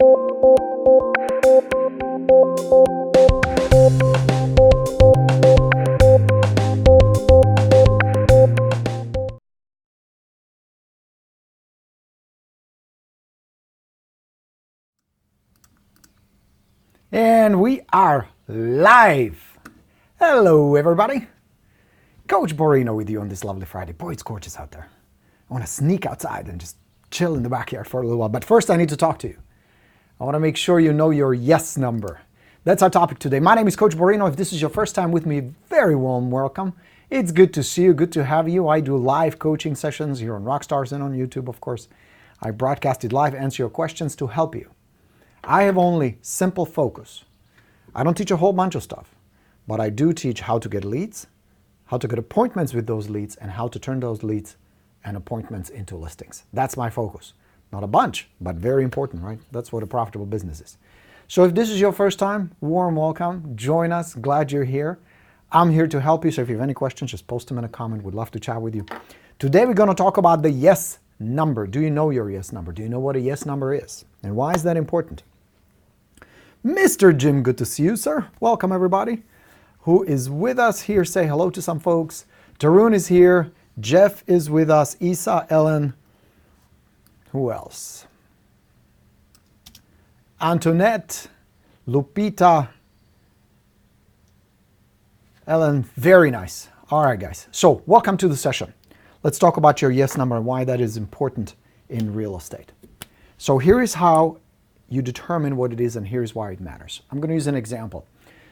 And we are live. Hello, everybody. Coach Borino with you on this lovely Friday. Boy, it's gorgeous out there. I want to sneak outside and just chill in the backyard for a little while. But first, I need to talk to you. I want to make sure you know your yes number. That's our topic today. My name is Coach Borino. If this is your first time with me, very warm welcome. It's good to see you, good to have you. I do live coaching sessions here on Rockstars and on YouTube, of course. I broadcast it live, answer your questions to help you. I have only simple focus. I don't teach a whole bunch of stuff, but I do teach how to get leads, how to get appointments with those leads, and how to turn those leads and appointments into listings. That's my focus. Not a bunch, but very important, right? That's what a profitable business is. So if this is your first time, warm welcome. Join us. Glad you're here. I'm here to help you. So if you have any questions, just post them in a comment. We'd love to chat with you. Today we're going to talk about the yes number. Do you know your yes number? Do you know what a yes number is? And why is that important? Mr. Jim, good to see you, sir. Welcome, everybody who is with us here. Say hello to some folks. Tarun is here. Jeff is with us. Isa, Ellen. Who else? Antoinette, Lupita, Ellen. Very nice. All right, guys. So welcome to the session. Let's talk about your yes number and why that is important in real estate. So here is how you determine what it is, and here's why it matters. I'm going to use an example.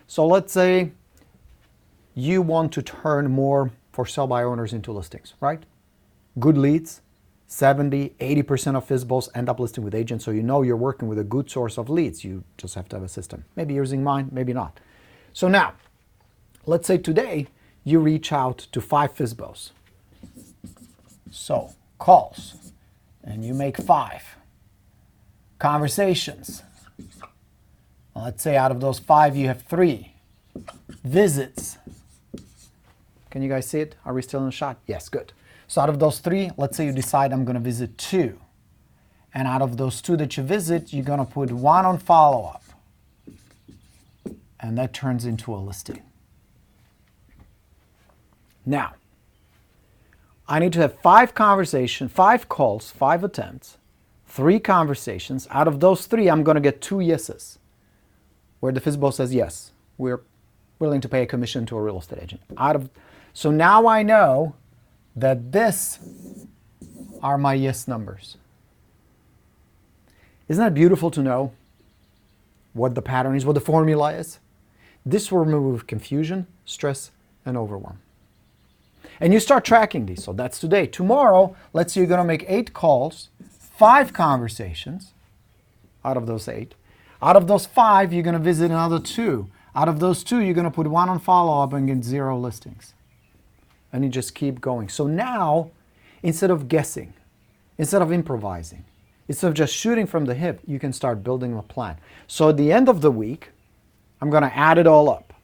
So let's say you want to turn more for sale by owners into listings, right? Good leads, 70, 80% of FSBOs end up listing with agents, so you know you're working with a good source of leads. You just have to have a system. Maybe you're using mine, maybe not. So now, let's say today you reach out to 5 FSBOs. So, calls, and you make 5. Conversations. Well, let's say out of those 5 you have 3. Visits. Can you guys see it? Are we still in the shot? Yes, good. So out of those 3, let's say you decide I'm going to visit 2. And out of those 2 that you visit, you're going to put 1 on follow-up. And that turns into a listing. Now, I need to have 5 conversations, 5 calls, 5 attempts, 3 conversations. Out of those 3, I'm going to get 2 yeses, where the FSBO says, yes, we're willing to pay a commission to a real estate agent. So now I know that this are my yes numbers. Isn't that beautiful to know what the pattern is, what the formula is? This will remove confusion, stress, and overwhelm. And you start tracking these. So that's today. Tomorrow, let's say you're going to make 8 calls, 5 conversations out of those 8. Out of those 5, you're going to visit another 2. Out of those 2, you're going to put 1 on follow-up and get 0 listings. And you just keep going. So now, instead of guessing, instead of improvising, instead of just shooting from the hip, you can start building a plan. So at the end of the week, I'm going to add it all up.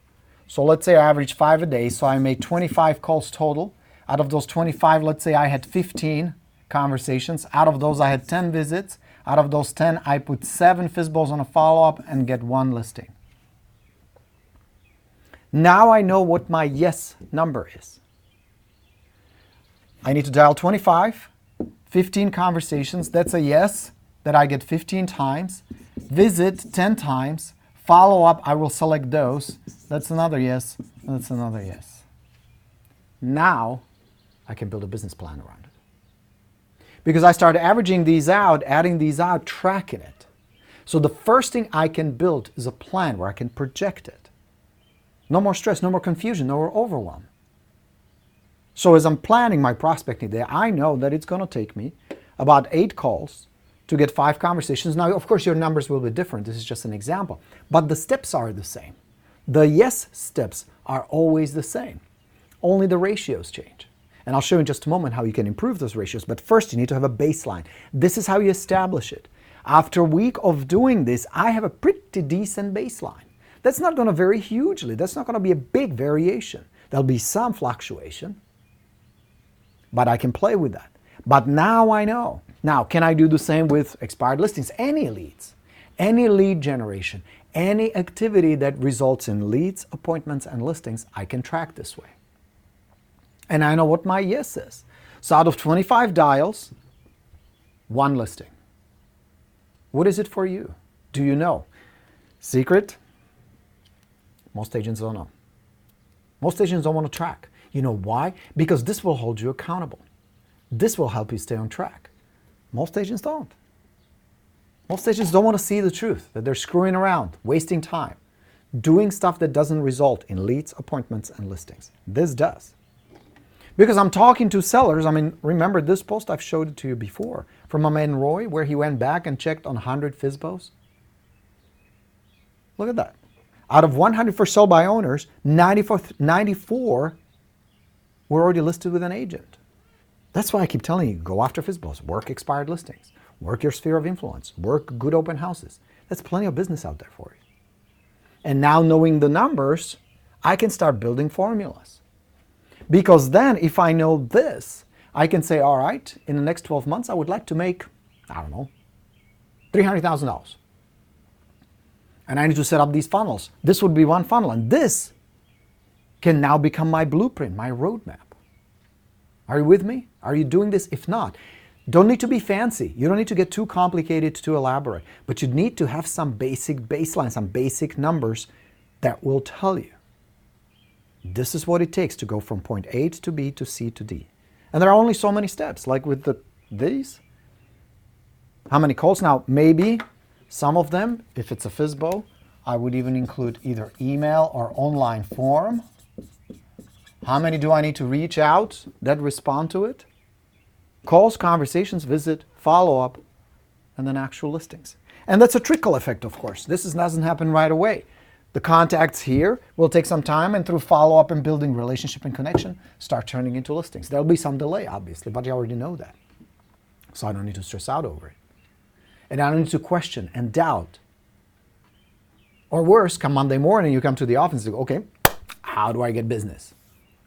So let's say I average 5 a day, so I made 25 calls total. Out of those 25, let's say I had 15 conversations. Out of those, I had 10 visits. Out of those 10, I put 7 FSBOs on a follow-up and get 1 listing. Now I know what my yes number is. I need to dial 25, 15 conversations. That's a yes that I get 15 times. Visit 10 times. Follow-up, I will select those. That's another yes. That's another yes. Now I can build a business plan around it. Because I started averaging these out, adding these out, tracking it. So the first thing I can build is a plan where I can project it. No more stress, no more confusion, no more overwhelm. So as I'm planning my prospecting day, I know that it's going to take me about 8 calls to get 5 conversations. Now, of course, your numbers will be different. This is just an example. But the steps are the same. The yes steps are always the same. Only the ratios change. And I'll show you in just a moment how you can improve those ratios. But first, you need to have a baseline. This is how you establish it. After a week of doing this, I have a pretty decent baseline. That's not going to vary hugely. That's not going to be a big variation. There'll be some fluctuation, but I can play with that. But now I know. Now, can I do the same with expired listings? Any leads. Any lead generation, any activity that results in leads, appointments, and listings, I can track this way. And I know what my yes is. So out of 25 dials, 1 listing. What is it for you? Do you know? Secret? Most agents don't know. Most agents don't want to track. You know why? Because this will hold you accountable. This will help you stay on track. Most agents don't. Most agents don't want to see the truth, that they're screwing around, wasting time, doing stuff that doesn't result in leads, appointments, and listings. This does. Because I'm talking to sellers. I mean, remember this post, I've showed it to you before, from my man Roy, where he went back and checked on 100 FSBOs. Look at that. Out of 100 for sale by owners, 94 were already listed with an agent. That's why I keep telling you, go after FSBOs, work expired listings, work your sphere of influence, work good open houses. That's plenty of business out there for you. And now knowing the numbers, I can start building formulas. Because then if I know this, I can say, all right, in the next 12 months, I would like to make, I don't know, $300,000. And I need to set up these funnels. This would be one funnel. And this can now become my blueprint, my roadmap. Are you with me? Are you doing this? If not, don't need to be fancy. You don't need to get too complicated, too elaborate. But you need to have some basic baseline, some basic numbers that will tell you. This is what it takes to go from point A to B to C to D. And there are only so many steps, like with these. How many calls? Now, maybe some of them, if it's a FSBO, I would even include either email or online form. How many do I need to reach out that respond to it? Calls, conversations, visit, follow-up, and then actual listings. And that's a trickle effect, of course. This doesn't happen right away. The contacts here will take some time, and through follow-up and building relationship and connection, start turning into listings. There'll be some delay, obviously, but you already know that. So I don't need to stress out over it. And I don't need to question and doubt. Or worse, come Monday morning, you come to the office and go, okay, how do I get business?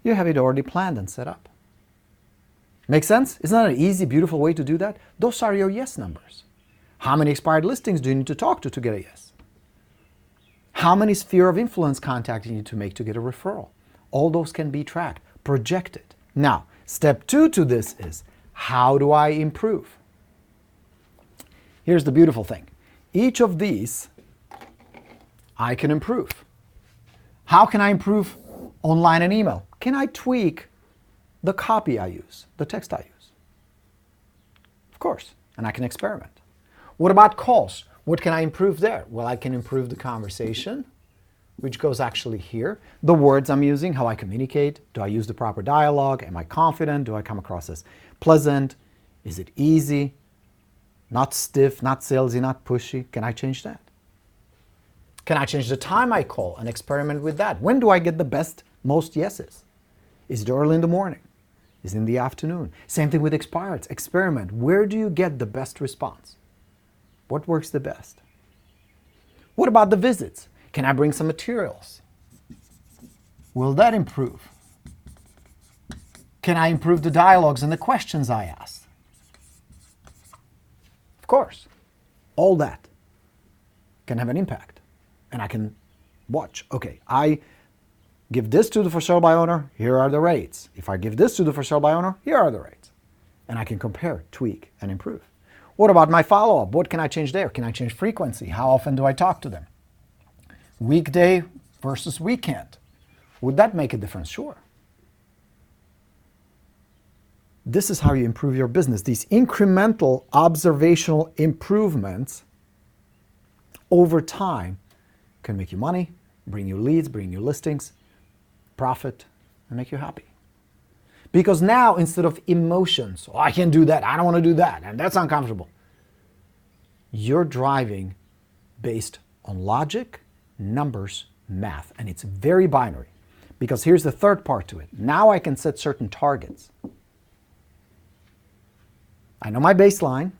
You have it already planned and set up. Make sense? Isn't that an easy, beautiful way to do that? Those are your yes numbers. How many expired listings do you need to talk to get a yes? How many sphere of influence contacts you need to make to get a referral? All those can be tracked, projected. Now, step 2 to this is, how do I improve? Here's the beautiful thing. Each of these, I can improve. How can I improve online and email? Can I tweak the copy I use, the text I use? Of course, and I can experiment. What about calls? What can I improve there? Well, I can improve the conversation, which goes actually here. The words I'm using, how I communicate. Do I use the proper dialogue? Am I confident? Do I come across as pleasant? Is it easy? Not stiff, not salesy, not pushy. Can I change that? Can I change the time I call and experiment with that? When do I get the best, most yeses? Is it early in the morning? Is it in the afternoon? Same thing with expireds. Experiment. Where do you get the best response? What works the best? What about the visits? Can I bring some materials? Will that improve? Can I improve the dialogues and the questions I ask? Of course. All that can have an impact. And I can watch. Okay, I give this to the for sale by owner, here are the rates. If I give this to the for sale by owner, here are the rates. And I can compare, tweak, and improve. What about my follow-up? What can I change there? Can I change frequency? How often do I talk to them? Weekday versus weekend. Would that make a difference? Sure. This is how you improve your business. These incremental observational improvements over time can make you money, bring you leads, bring you listings, profit, and make you happy. Because now, instead of emotions, oh, I can't do that, I don't want to do that, and that's uncomfortable, you're driving based on logic, numbers, math, and it's very binary. Because here's the third part to it. Now I can set certain targets. I know my baseline,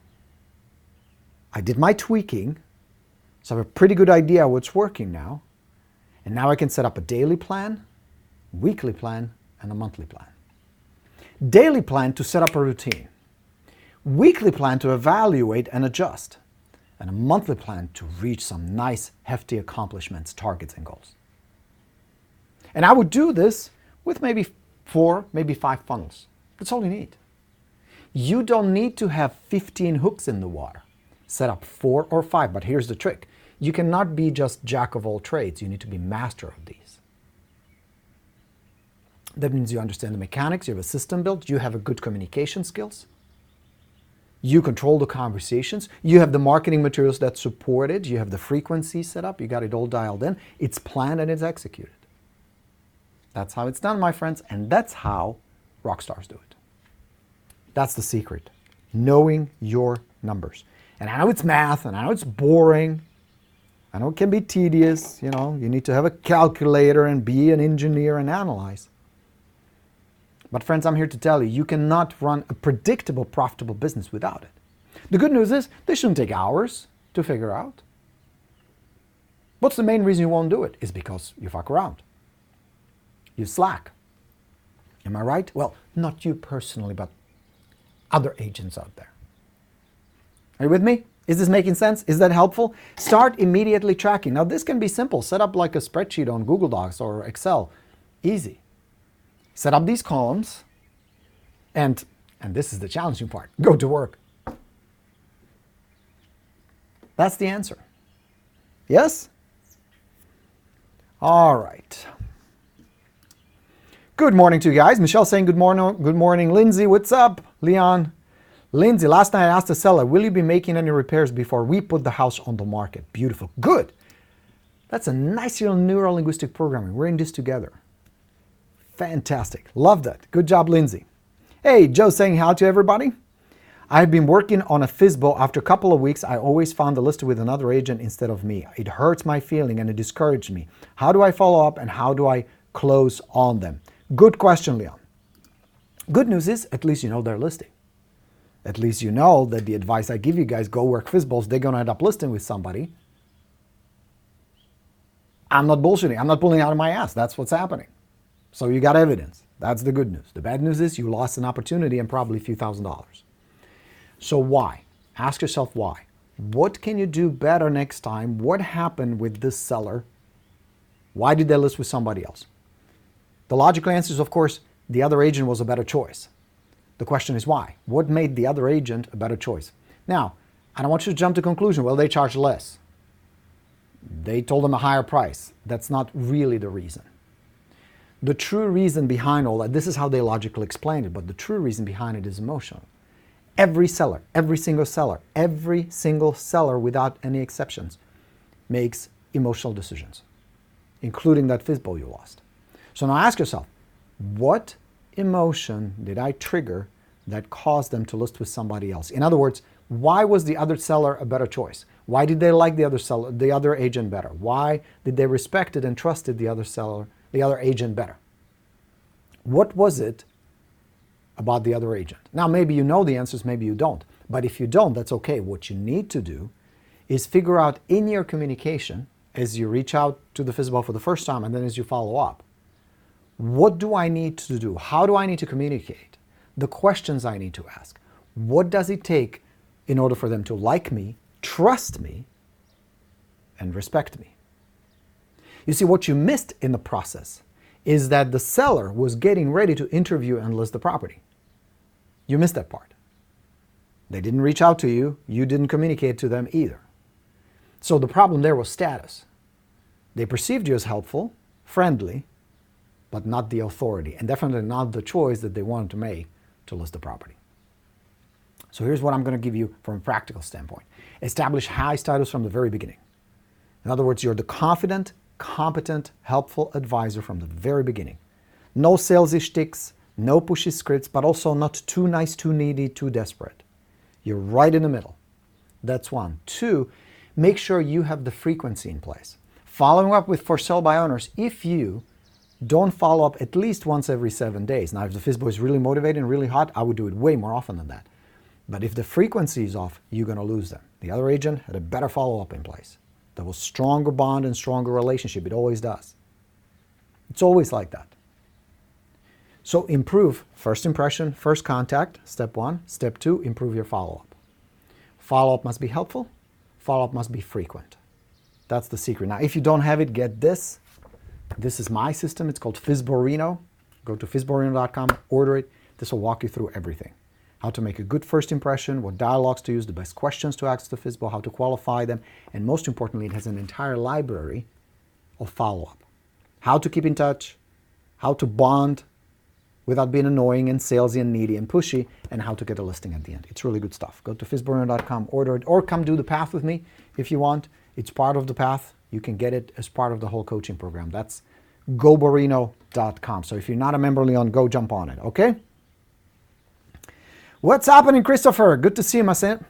I did my tweaking, so I have a pretty good idea what's working now, and now I can set up a daily plan, weekly plan, and a monthly plan. Daily plan to set up a routine. Weekly plan to evaluate and adjust. and a monthly plan to reach some nice, hefty accomplishments, targets, and goals. And I would do this with maybe 4, maybe 5 funnels. That's all you need. You don't need to have 15 hooks in the water. Set up 4 or 5, but here's the trick. You cannot be just jack of all trades. You need to be master of these. That means you understand the mechanics, you have a system built, you have a good communication skills, you control the conversations, you have the marketing materials that support it, you have the frequency set up, you got it all dialed in, it's planned and it's executed. That's how it's done, my friends, and that's how rock stars do it. That's the secret, knowing your numbers. And I know it's math, and I know it's boring, I know it can be tedious, you need to have a calculator and be an engineer and analyze. But friends, I'm here to tell you, you cannot run a predictable, profitable business without it. The good news is, this shouldn't take hours to figure out. What's the main reason you won't do it? Is because you fuck around. You slack. Am I right? Well, not you personally, but other agents out there. Are you with me? Is this making sense? Is that helpful? Start immediately tracking. Now, this can be simple. Set up like a spreadsheet on Google Docs or Excel. Easy. Set up these columns, and this is the challenging part, go to work. That's the answer. Yes? All right. Good morning to you guys. Michelle saying good morning. Good morning. Lindsay, what's up? Leon. Lindsay, last night I asked the seller, will you be making any repairs before we put the house on the market? Beautiful. Good. That's a nice little neuro-linguistic programming. We're in this together. Fantastic. Love that. Good job, Lindsay. Hey, Joe saying hi to everybody. I've been working on a FSBO. After a couple of weeks, I always found the listed with another agent instead of me. It hurts my feeling and it discouraged me. How do I follow up and how do I close on them? Good question, Leon. Good news is, at least you know they're listing. At least you know that the advice I give you guys, go work FSBOs, they're going to end up listing with somebody. I'm not bullshitting. I'm not pulling out of my ass. That's what's happening. So you got evidence. That's the good news. The bad news is you lost an opportunity and probably a few $1,000s. So why? Ask yourself why. What can you do better next time? What happened with this seller? Why did they list with somebody else? The logical answer is, of course, the other agent was a better choice. The question is why? What made the other agent a better choice? Now, I don't want you to jump to conclusion, well, they charge less. They told them a higher price. That's not really the reason. The true reason behind all that, this is how they logically explain it, but the true reason behind it is emotional. Every seller without any exceptions makes emotional decisions, including that FSBO you lost. So now ask yourself, what emotion did I trigger that caused them to list with somebody else? In other words, why was the other seller a better choice? Why did they like the other agent better? Why did they respect it and trusted the other agent better? What was it about the other agent? Now, maybe you know the answers, maybe you don't. But if you don't, that's okay. What you need to do is figure out in your communication, as you reach out to the FSBO for the first time and then as you follow up, what do I need to do? How do I need to communicate? The questions I need to ask. What does it take in order for them to like me, trust me, and respect me? You see, what you missed in the process is that the seller was getting ready to interview and list the property. You missed that part. They didn't reach out to you. You didn't communicate to them either. So the problem there was status. They perceived you as helpful, friendly, but not the authority, and definitely not the choice that they wanted to make to list the property. So here's what I'm going to give you from a practical standpoint. Establish high status from the very beginning. In other words, you're the confident, competent, helpful advisor from the very beginning. No salesy shticks, no pushy scripts, but also not too nice, too needy, too desperate. You're right in the middle. That's one. Two, make sure you have the frequency in place. Following up with for sale by owners, if you don't follow up at least once every 7 days. Now, if the FSBO is really motivated and really hot, I would do it way more often than that. But if the frequency is off, you're going to lose them. The other agent had a better follow-up in place. There was stronger bond and stronger relationship. It always does. It's always like that. So improve first impression, first contact, step one. Step two, improve your follow-up. Follow-up must be helpful. follow-up must be frequent. That's the secret. Now, if you don't have it, get this. This is my system. It's called FSBORINO. Go to FSBORINO.com, order it. This will walk you through everything. How to make a good first impression, what dialogues to use, the best questions to ask the FSBO, how to qualify them, and most importantly, it has an entire library of follow-up. How to keep in touch, how to bond without being annoying and salesy and needy and pushy, and how to get a listing at the end. It's really good stuff. Go to FSBORINO.com, order it, or come do the path with me if you want. It's part of the path. You can get it as part of the whole coaching program. That's goborino.com. So if you're not a member, Leon, go jump on it, okay? What's happening, Christopher? Good to see you, my son.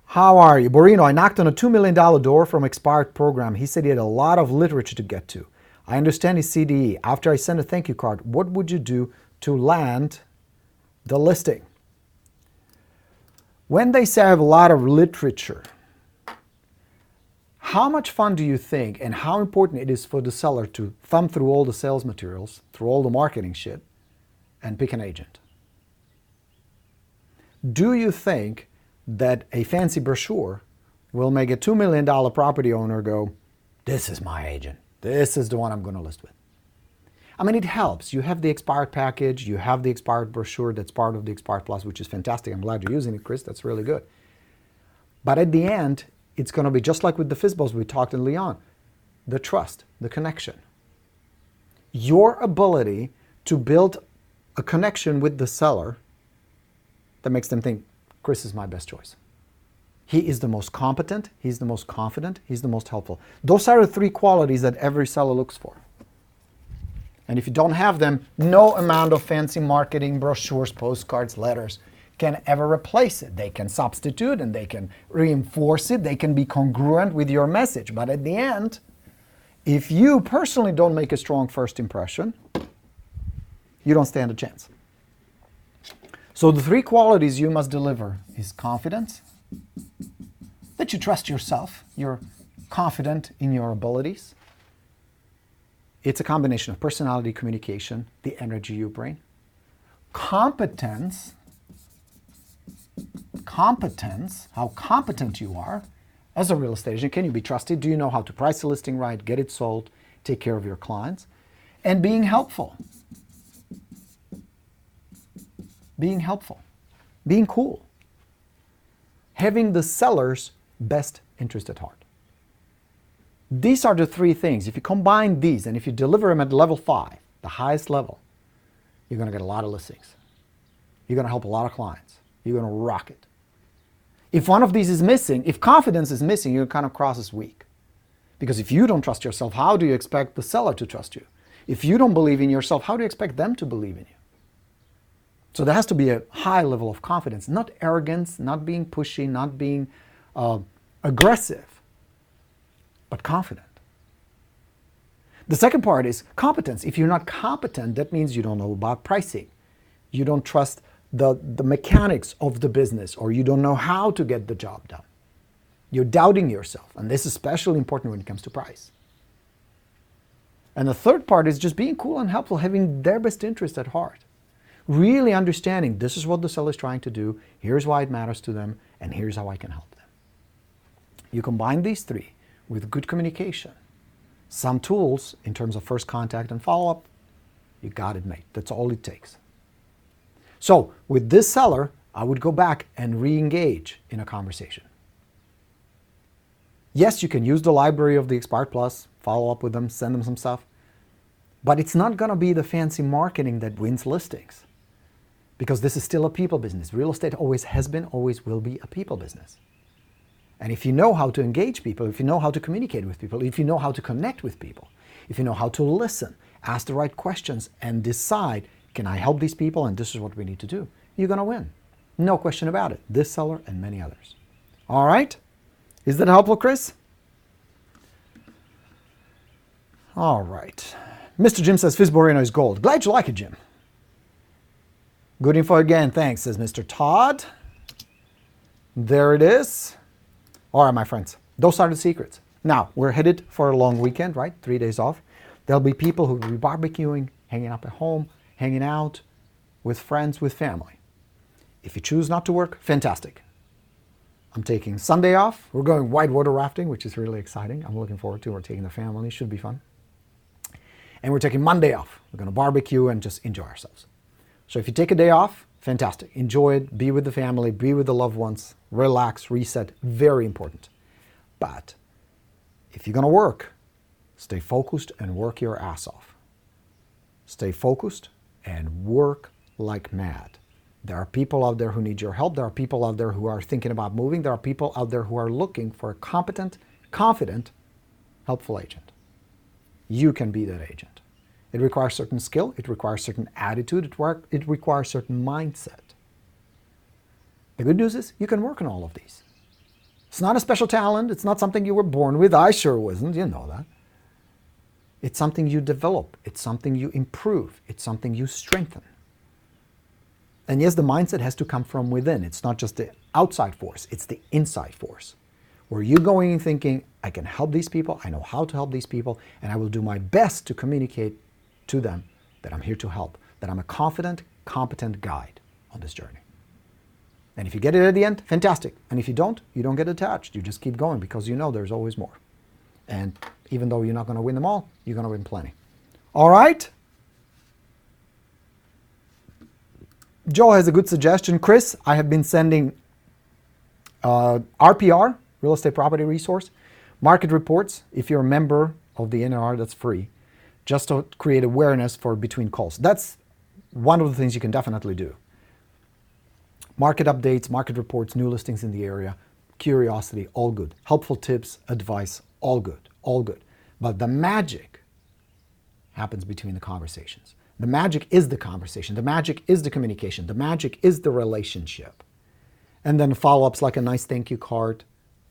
How are you? Borino, I knocked on a $2 million door from expired program. He said he had a lot of literature to get to. I understand his CDE. After I send a thank you card, what would you do to land the listing? When they say I have a lot of literature, how much fun do you think and how important it is for the seller to thumb through all the sales materials, through all the marketing shit, and pick an agent? Do you think that a fancy brochure will make a $2 million property owner go, this is my agent. This is the one I'm going to list with? I mean, it helps. You have the expired package. You have the expired brochure that's part of the Expired Plus, which is fantastic. I'm glad you're using it, Chris. That's really good. But at the end, it's going to be just like with the FSBOs we talked in Leon. The trust, the connection. Your ability to build a connection with the seller that makes them think, Chris is my best choice. He is the most competent, he's the most confident, he's the most helpful. Those are the three qualities that every seller looks for. And if you don't have them, no amount of fancy marketing, brochures, postcards, letters can ever replace it. They can substitute and they can reinforce it. They can be congruent with your message. But at the end, if you personally don't make a strong first impression, you don't stand a chance. So the three qualities you must deliver is confidence, that you trust yourself, you're confident in your abilities. It's a combination of personality, communication, the energy you bring. Competence, how competent you are as a real estate agent. Can you be trusted? Do you know how to price a listing right, get it sold, take care of your clients? And being helpful. Being helpful. Being cool. Having the seller's best interest at heart. These are the three things. If you combine these and if you deliver them at level 5, the highest level, you're going to get a lot of listings. You're going to help a lot of clients. You're going to rock it. If one of these is missing, if confidence is missing, you're kind of cross as weak. Because if you don't trust yourself, how do you expect the seller to trust you? If you don't believe in yourself, how do you expect them to believe in you? So there has to be a high level of confidence, not arrogance, not being pushy, not being aggressive, but confident. The second part is competence. If you're not competent, that means you don't know about pricing. You don't trust the mechanics of the business, or you don't know how to get the job done. You're doubting yourself, and this is especially important when it comes to price. And the third part is just being cool and helpful, having their best interest at heart. Really understanding this is what the seller is trying to do, here's why it matters to them, and here's how I can help them. You combine these three with good communication, some tools in terms of first contact and follow-up, you got it made. That's all it takes. So with this seller, I would go back and re-engage in a conversation. Yes, you can use the library of the Expired Plus, follow up with them, send them some stuff, but it's not going to be the fancy marketing that wins listings. Because this is still a people business. Real estate always has been, always will be a people business. And if you know how to engage people, if you know how to communicate with people, if you know how to connect with people, if you know how to listen, ask the right questions, and decide, can I help these people and this is what we need to do, you're going to win. No question about it. This seller and many others. All right? Is that helpful, Chris? All right. Mr. Jim says FSBORINO is gold. Glad you like it, Jim. Good info again, thanks, says Mr. Todd. There it is. All right, my friends, those are the secrets. Now, we're headed for a long weekend, right? 3 days off. There'll be people who will be barbecuing, hanging up at home, hanging out with friends, with family. If you choose not to work, fantastic. I'm taking Sunday off. We're going whitewater rafting, which is really exciting. I'm looking forward to it. We're taking the family. Should be fun. And we're taking Monday off. We're going to barbecue and just enjoy ourselves. So if you take a day off, fantastic. Enjoy it. Be with the family. Be with the loved ones. Relax. Reset. Very important. But if you're going to work, stay focused and work your ass off. Stay focused and work like mad. There are people out there who need your help. There are people out there who are thinking about moving. There are people out there who are looking for a competent, confident, helpful agent. You can be that agent. It requires certain skill. It requires certain attitude. It requires certain mindset. The good news is you can work on all of these. It's not a special talent. It's not something you were born with. I sure wasn't. You know that. It's something you develop. It's something you improve. It's something you strengthen. And yes, the mindset has to come from within. It's not just the outside force, it's the inside force. Where you're going and thinking, I can help these people, I know how to help these people, and I will do my best to communicate to them that I'm here to help, that I'm a confident, competent guide on this journey. And if you get it at the end, fantastic. And if you don't get attached. You just keep going because you know there's always more. And even though you're not going to win them all, you're going to win plenty. All right? Joe has a good suggestion. Chris, I have been sending RPR, Real Estate Property Resource, market reports. If you're a member of the NRR, that's free, just to create awareness for between calls. That's one of the things you can definitely do. Market updates, market reports, new listings in the area, curiosity, all good. Helpful tips, advice, all good, all good. But the magic happens between the conversations. The magic is the conversation. The magic is the communication. The magic is the relationship. And then follow-ups like a nice thank you card.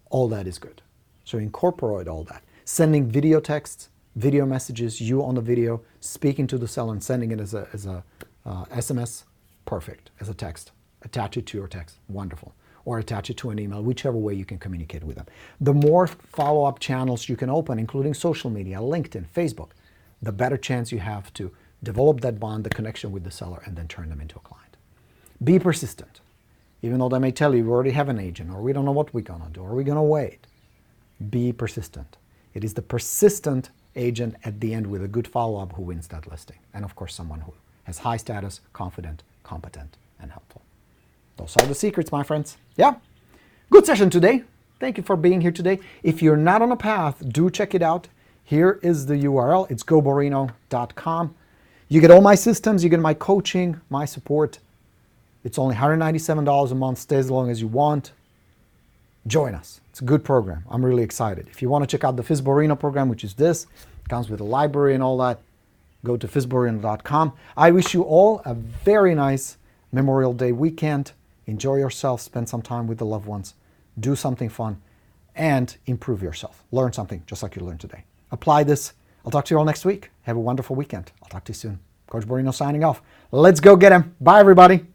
All that is good. So incorporate all that. Sending video texts, video messages, you on the video, speaking to the seller and sending it as a SMS, perfect. As a text. Attach it to your text, wonderful. Or attach it to an email, whichever way you can communicate with them. The more follow-up channels you can open, including social media, LinkedIn, Facebook, the better chance you have to develop that bond, the connection with the seller, and then turn them into a client. Be persistent. Even though they may tell you we already have an agent, or we don't know what we're going to do, or we're going to wait. Be persistent. It is the persistent agent at the end with a good follow-up who wins that listing. And of course, someone who has high status, confident, competent, and helpful. Those are the secrets, my friends. Yeah, good session today. Thank you for being here today. If you're not on a path, do check it out. Here is the URL. It's goborino.com. You get all my systems, you get my coaching, my support. It's only $197 a month, stay as long as you want. Join us. It's a good program. I'm really excited. If you want to check out the FSBORINO program, which is this, comes with a library and all that, go to FSBORINO.com. I wish you all a very nice Memorial Day weekend. Enjoy yourself, spend some time with the loved ones, do something fun, and improve yourself. Learn something just like you learned today. Apply this. I'll talk to you all next week. Have a wonderful weekend. I'll talk to you soon. Coach Borino signing off. Let's go get him. Bye, everybody.